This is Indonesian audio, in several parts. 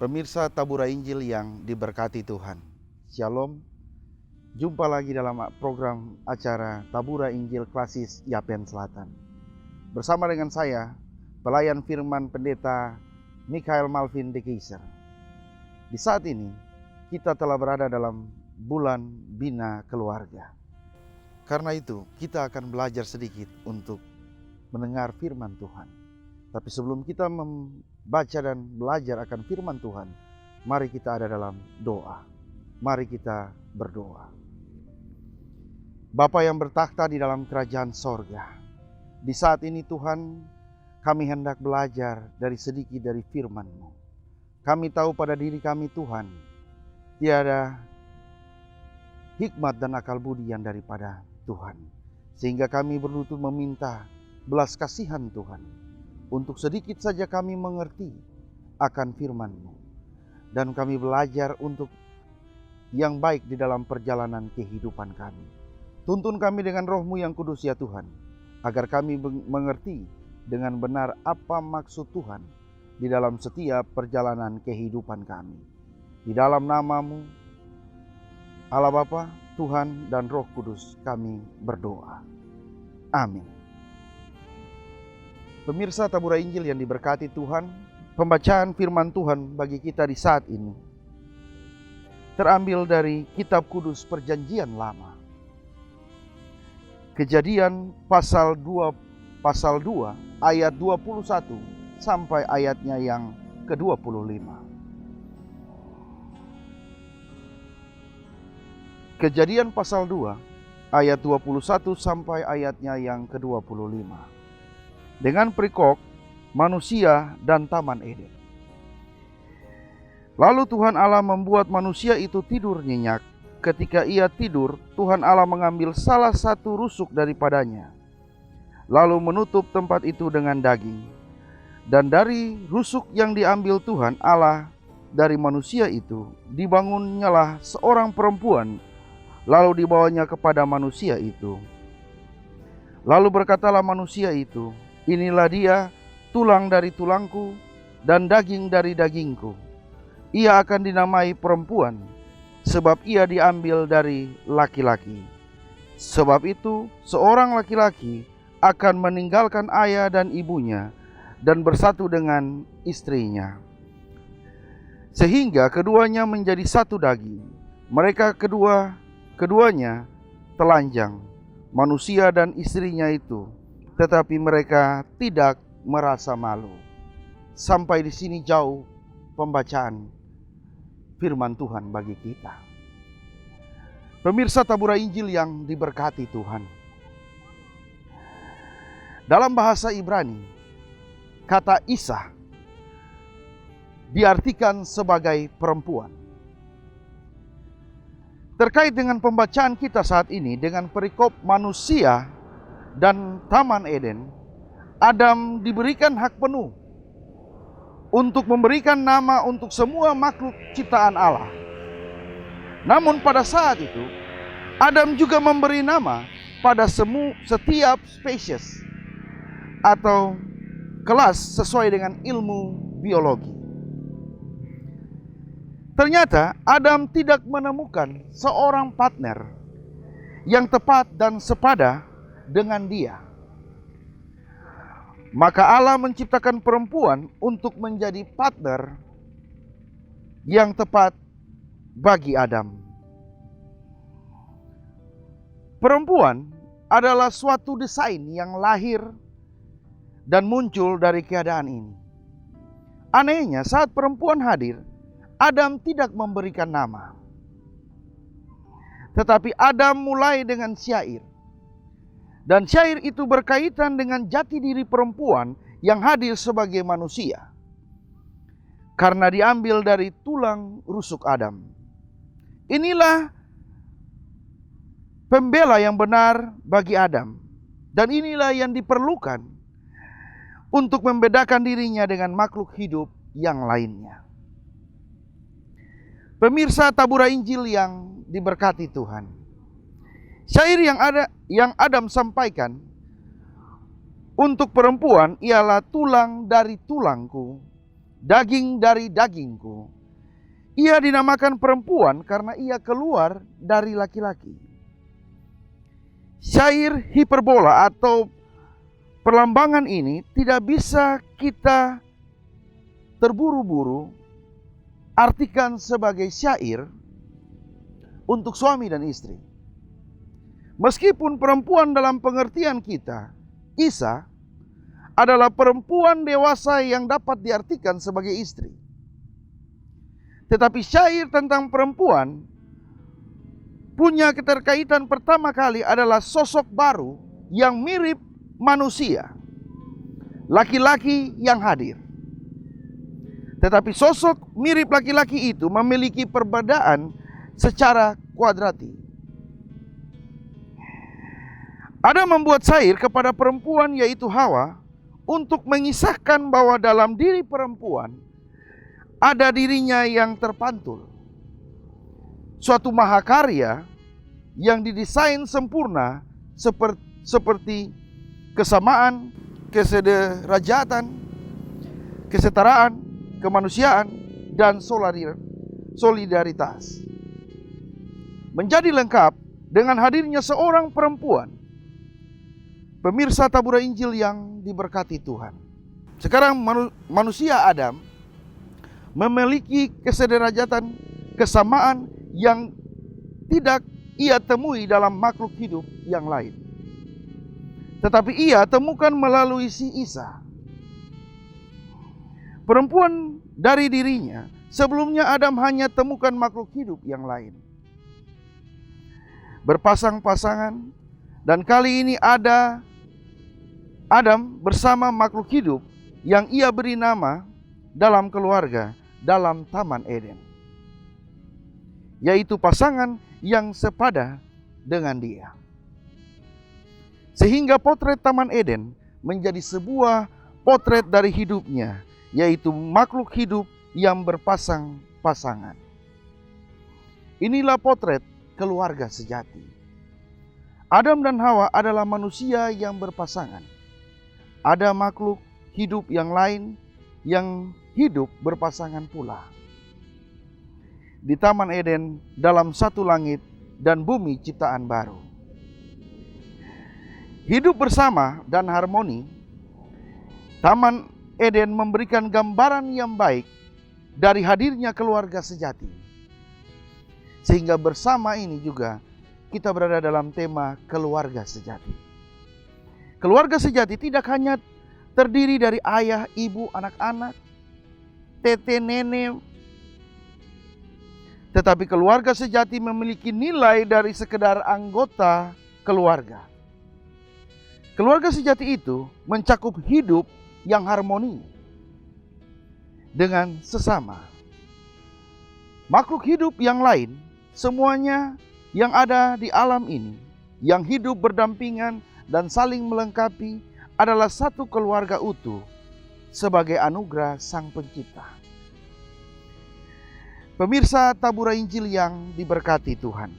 Pemirsa Tabura Injil yang diberkati Tuhan, Shalom. Jumpa lagi dalam program acara Tabura Injil Klasis Yapen Selatan. Bersama dengan saya, pelayan firman Pendeta Mikhael Malvin de Keiser. Di saat ini, kita telah berada dalam bulan Bina Keluarga. Karena itu, kita akan belajar sedikit untuk mendengar firman Tuhan. Tapi sebelum kita membaca dan belajar akan firman Tuhan, mari kita ada dalam doa. Mari kita berdoa. Bapa yang bertakhta di dalam kerajaan sorga, di saat ini Tuhan, kami hendak belajar dari sedikit dari firman-Mu. Kami tahu pada diri kami Tuhan, tiada hikmat dan akal budi yang daripada Tuhan. Sehingga kami berlutut meminta belas kasihan Tuhan, untuk sedikit saja kami mengerti akan firman-Mu. Dan kami belajar untuk yang baik di dalam perjalanan kehidupan kami. Tuntun kami dengan Roh-Mu yang kudus ya Tuhan, agar kami mengerti dengan benar apa maksud Tuhan di dalam setiap perjalanan kehidupan kami. Di dalam nama-Mu, Allah Bapa, Tuhan dan Roh Kudus kami berdoa. Amin. Pemirsa Tabura Injil yang diberkati Tuhan, pembacaan firman Tuhan bagi kita di saat ini terambil dari Kitab Kudus Perjanjian Lama. Kejadian pasal 2 ayat 21 sampai ayatnya yang ke-25. Kejadian pasal 2 ayat 21 sampai ayatnya yang ke-25. Dengan perikop manusia dan Taman Eden. Lalu Tuhan Allah membuat manusia itu tidur nyenyak. Ketika ia tidur, Tuhan Allah mengambil salah satu rusuk daripadanya, lalu menutup tempat itu dengan daging. Dan dari rusuk yang diambil Tuhan Allah dari manusia itu, dibangunnyalah seorang perempuan, lalu dibawanya kepada manusia itu. Lalu berkatalah manusia itu, inilah dia, tulang dari tulangku dan daging dari dagingku. Ia akan dinamai perempuan, sebab ia diambil dari laki-laki. Sebab itu, seorang laki-laki akan meninggalkan ayah dan ibunya dan bersatu dengan istrinya, sehingga keduanya menjadi satu daging. Mereka keduanya telanjang, manusia dan istrinya itu, tetapi mereka tidak merasa malu. Sampai di sini jauh pembacaan firman Tuhan bagi kita. Pemirsa Tabura Injil yang diberkati Tuhan. Dalam bahasa Ibrani, kata Isa diartikan sebagai perempuan. Terkait dengan pembacaan kita saat ini dengan perikop manusia dan Taman Eden, Adam diberikan hak penuh untuk memberikan nama untuk semua makhluk ciptaan Allah. Namun pada saat itu, Adam juga memberi nama pada setiap spesies atau kelas sesuai dengan ilmu biologi. Ternyata Adam tidak menemukan seorang partner yang tepat dan sepada dengan dia. Maka Allah menciptakan perempuan untuk menjadi partner yang tepat bagi Adam. Perempuan adalah suatu desain yang lahir dan muncul dari keadaan ini. Anehnya, saat perempuan hadir, Adam tidak memberikan nama. Tetapi Adam mulai dengan syair. Dan syair itu berkaitan dengan jati diri perempuan yang hadir sebagai manusia, karena diambil dari tulang rusuk Adam. Inilah pembela yang benar bagi Adam, dan inilah yang diperlukan untuk membedakan dirinya dengan makhluk hidup yang lainnya. Pemirsa Tabura Injil yang diberkati Tuhan, syair yang Adam sampaikan untuk perempuan ialah tulang dari tulangku, daging dari dagingku. Ia dinamakan perempuan karena ia keluar dari laki-laki. Syair hiperbola atau perlambangan ini tidak bisa kita terburu-buru artikan sebagai syair untuk suami dan istri. Meskipun perempuan dalam pengertian kita, Isa, adalah perempuan dewasa yang dapat diartikan sebagai istri. Tetapi syair tentang perempuan punya keterkaitan pertama kali adalah sosok baru yang mirip manusia, laki-laki yang hadir. Tetapi sosok mirip laki-laki itu memiliki perbedaan secara kuadratik. Adam membuat syair kepada perempuan yaitu Hawa untuk mengisahkan bahwa dalam diri perempuan ada dirinya yang terpantul. Suatu mahakarya yang didesain sempurna seperti kesamaan, kesederajatan, kesetaraan, kemanusiaan, dan solidaritas. Menjadi lengkap dengan hadirnya seorang perempuan. Pemirsa Tabura Injil yang diberkati Tuhan. Sekarang manusia Adam memiliki kesederajatan, kesamaan yang tidak ia temui dalam makhluk hidup yang lain. Tetapi ia temukan melalui si Isa. Perempuan dari dirinya, sebelumnya Adam hanya temukan makhluk hidup yang lain. Berpasang-pasangan, dan kali ini ada Adam bersama makhluk hidup yang ia beri nama dalam keluarga, dalam Taman Eden, yaitu pasangan yang sepada dengan dia. Sehingga potret Taman Eden menjadi sebuah potret dari hidupnya, yaitu makhluk hidup yang berpasang-pasangan. Inilah potret keluarga sejati. Adam dan Hawa adalah manusia yang berpasangan. Ada makhluk hidup yang lain yang hidup berpasangan pula. Di Taman Eden dalam satu langit dan bumi ciptaan baru. Hidup bersama dan harmoni, Taman Eden memberikan gambaran yang baik dari hadirnya keluarga sejati. Sehingga bersama ini juga kita berada dalam tema keluarga sejati. Keluarga sejati tidak hanya terdiri dari ayah, ibu, anak-anak, tete, nenek. Tetapi keluarga sejati memiliki nilai dari sekedar anggota keluarga. Keluarga sejati itu mencakup hidup yang harmoni dengan sesama. Makhluk hidup yang lain, semuanya yang ada di alam ini, yang hidup berdampingan dan saling melengkapi adalah satu keluarga utuh sebagai anugerah Sang Pencipta. Pemirsa Tabura Injil yang diberkati Tuhan.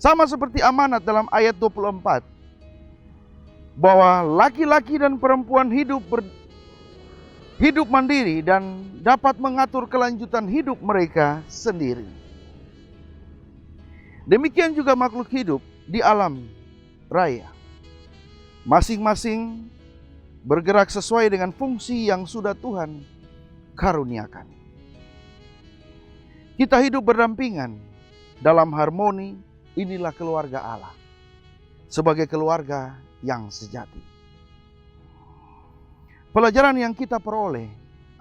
Sama seperti amanat dalam ayat 24, bahwa laki-laki dan perempuan hidup mandiri dan dapat mengatur kelanjutan hidup mereka sendiri. Demikian juga makhluk hidup di alam raya. Masing-masing bergerak sesuai dengan fungsi yang sudah Tuhan karuniakan. Kita hidup berdampingan dalam harmoni, inilah keluarga Allah. Sebagai keluarga yang sejati. Pelajaran yang kita peroleh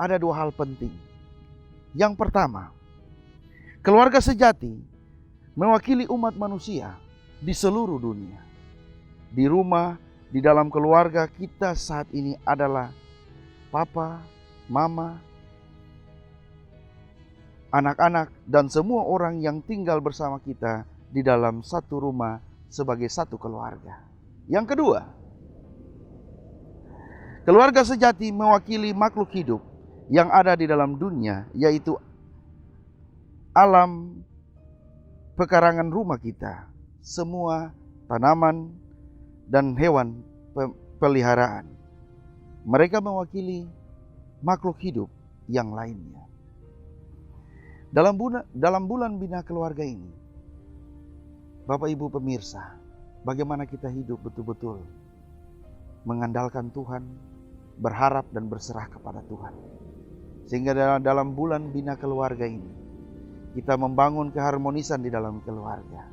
ada dua hal penting. Yang pertama, keluarga sejati mewakili umat manusia di seluruh dunia. di rumah, di dalam keluarga kita saat ini adalah papa, mama, anak-anak, dan semua orang yang tinggal bersama kita di dalam satu rumah sebagai satu keluarga. Yang kedua, keluarga sejati mewakili makhluk hidup yang ada di dalam dunia, yaitu alam pekarangan rumah kita, semua tanaman dan hewan peliharaan. Mereka mewakili makhluk hidup yang lainnya. Dalam bulan bina keluarga ini, Bapak Ibu pemirsa, bagaimana kita hidup betul-betul mengandalkan Tuhan, berharap dan berserah kepada Tuhan. Sehingga dalam bulan bina keluarga ini, kita membangun keharmonisan di dalam keluarga.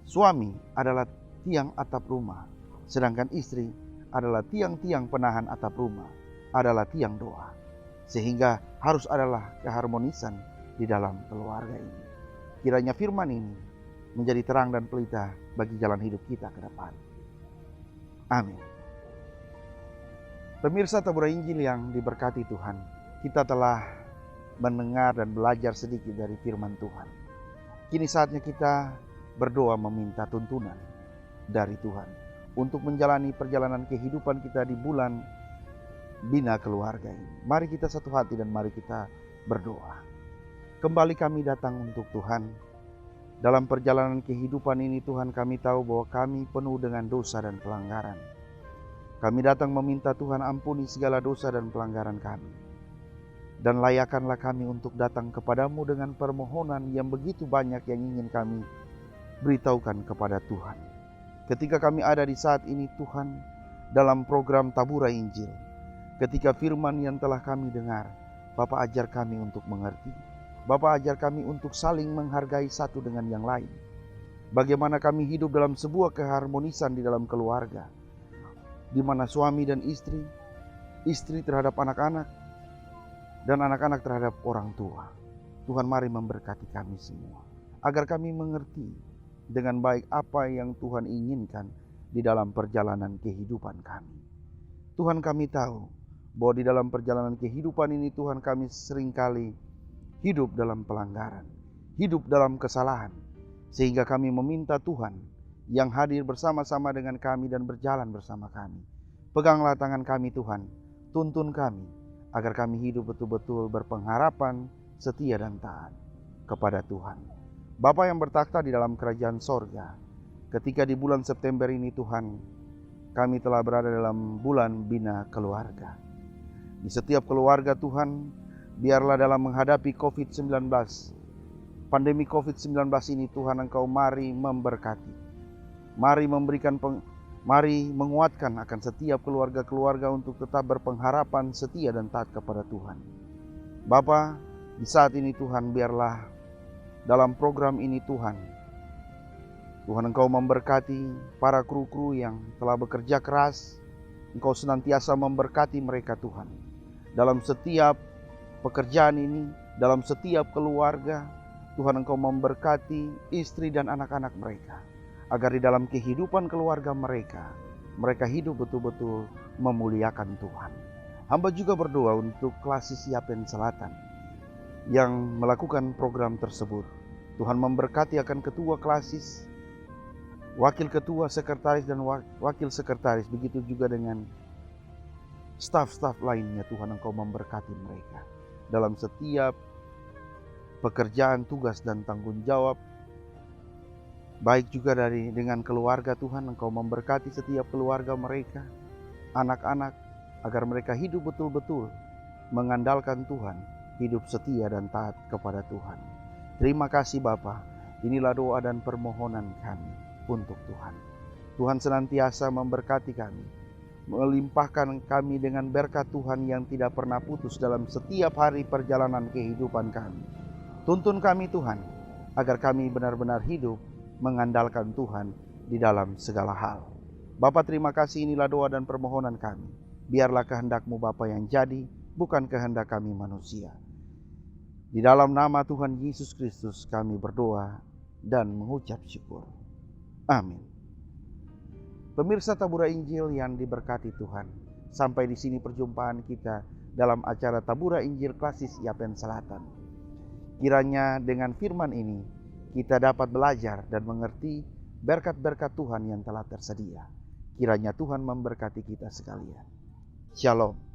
Suami adalah tiang atap rumah, sedangkan istri adalah tiang-tiang penahan atap rumah, adalah tiang doa. Sehingga harus adalah keharmonisan di dalam keluarga ini. Kiranya firman ini menjadi terang dan pelita bagi jalan hidup kita ke depan. Amin. Pemirsa Tabura Injil yang diberkati Tuhan, kita telah mendengar dan belajar sedikit dari firman Tuhan. Kini saatnya kita berdoa meminta tuntunan dari Tuhan untuk menjalani perjalanan kehidupan kita di bulan bina keluarga ini. Mari kita satu hati dan mari kita berdoa. Kembali kami datang untuk Tuhan. Dalam perjalanan kehidupan ini Tuhan, kami tahu bahwa kami penuh dengan dosa dan pelanggaran. Kami datang meminta Tuhan ampuni segala dosa dan pelanggaran kami. Dan layakanlah kami untuk datang kepadamu dengan permohonan yang begitu banyak yang ingin kami beritahukan kepada Tuhan. Ketika kami ada di saat ini Tuhan, dalam program Tabura Injil, ketika firman yang telah kami dengar, Bapa ajar kami untuk mengerti. Bapa ajar kami untuk saling menghargai satu dengan yang lain. Bagaimana kami hidup dalam sebuah keharmonisan di dalam keluarga, di mana suami dan istri, istri terhadap anak-anak, dan anak-anak terhadap orang tua. Tuhan mari memberkati kami semua, agar kami mengerti dengan baik apa yang Tuhan inginkan di dalam perjalanan kehidupan kami. Tuhan, kami tahu bahwa di dalam perjalanan kehidupan ini Tuhan, kami seringkali hidup dalam pelanggaran, hidup dalam kesalahan, sehingga kami meminta Tuhan yang hadir bersama-sama dengan kami dan berjalan bersama kami. Peganglah tangan kami Tuhan, tuntun kami, agar kami hidup betul-betul berpengharapan, setia dan taat kepada Tuhan. Bapa yang bertakhta di dalam kerajaan sorga, ketika di bulan September ini Tuhan, kami telah berada dalam bulan bina keluarga. Di setiap keluarga Tuhan, biarlah dalam menghadapi COVID-19, pandemi COVID-19 ini Tuhan, Engkau mari memberkati. Mari mari menguatkan akan setiap keluarga-keluarga untuk tetap berpengharapan, setia dan taat kepada Tuhan. Bapa, di saat ini Tuhan, biarlah dalam program ini Tuhan, Engkau memberkati para kru-kru yang telah bekerja keras. Engkau senantiasa memberkati mereka Tuhan. Dalam setiap pekerjaan ini, dalam setiap keluarga, Tuhan Engkau memberkati istri dan anak-anak mereka, agar di dalam kehidupan keluarga mereka hidup betul-betul memuliakan Tuhan. Hamba juga berdoa untuk Klasis Yapen Selatan yang melakukan program tersebut. Tuhan memberkati akan ketua Klasis, wakil ketua, sekretaris dan wakil sekretaris, begitu juga dengan staf-staf lainnya. Tuhan Engkau memberkati mereka dalam setiap pekerjaan, tugas dan tanggung jawab. Baik juga dengan keluarga Tuhan, Engkau memberkati setiap keluarga mereka, anak-anak, agar mereka hidup betul-betul mengandalkan Tuhan, hidup setia dan taat kepada Tuhan. Terima kasih Bapa, inilah doa dan permohonan kami untuk Tuhan. Tuhan senantiasa memberkati kami, melimpahkan kami dengan berkat Tuhan yang tidak pernah putus dalam setiap hari perjalanan kehidupan kami. Tuntun kami Tuhan, agar kami benar-benar hidup mengandalkan Tuhan di dalam segala hal. Bapa, terima kasih, inilah doa dan permohonan kami. Biarlah kehendak-Mu Bapa yang jadi, bukan kehendak kami manusia. Di dalam nama Tuhan Yesus Kristus kami berdoa dan mengucap syukur. Amin. Pemirsa Tabura Injil yang diberkati Tuhan, sampai di sini perjumpaan kita dalam acara Tabura Injil Klasis Yapen Selatan. Kiranya dengan firman ini kita dapat belajar dan mengerti berkat-berkat Tuhan yang telah tersedia. Kiranya Tuhan memberkati kita sekalian. Shalom.